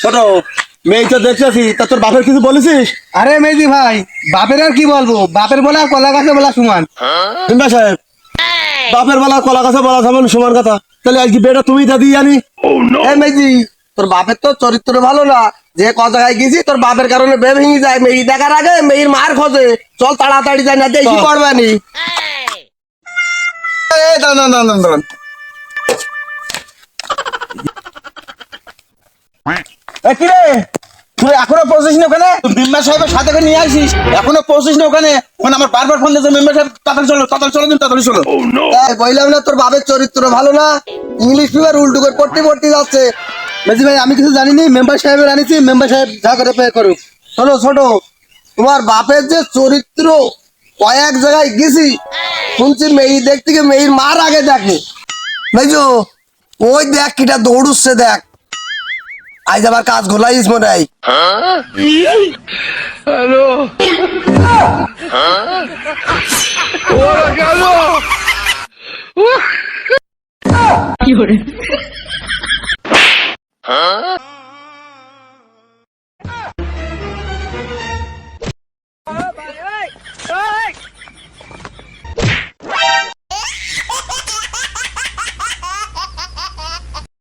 ছোট মেয়ে তো দেখতেছি, তা তোর বাপের কিছু বলেছিস? আরে মেজি ভাই, বাপের আর কি বলবো, বাপের বলা আর কলা গাছে বলা সমান। মেম্বার সাহেব, বাপের বেলা কলা গাছে বলা সমান সমান কথা, তাহলে আজকে বেটা তুমি দাদি জানি। মেজি, তোর বাপের তো চরিত্র ভালো না, যে ক জায়গায় গেছি তোর বাপের কারণে বে ভেঙে যায়, মেয়ে দেখার আগে মেয়ের মার খোঁজে, চল তাড়াতাড়ি যাই না দেখি করবানি। কিরে তুই এখনো পৌঁছিস না ওখানে? মেম্বার সাহেবের সাথে করে নিয়ে আসিস, এখনো পৌঁছিস না ওখানে? ওখানে আমার বারবার ফোন দিচ্ছে, মেম্বার সাহেব তাড়াতাড়ি চলো তাড়াতাড়ি চলো। বললাম না তোর বাপের চরিত্র ভালো না, ইংলিশ পেপার উল্টো করে পড়তে পড়তে যাচ্ছে। মেজি ভাই আমি কিছু জানিনি, মেম্বার সাহেবের আনিছি, মেম্বার সাহেব যা করে পে করুক। শোনো ছোট, তোমার বাপের যে চরিত্র, কয়েক জায়গায় গেছি শুনছি মেয়ে দেখতে গিয়ে মেয়ের মার আগে দেখে। বুঝছো, ওই দেখ কিটা দৌড়ুচ্ছে দেখ, আজ আবার কাজ ঘোলাইস মনে হয়। কি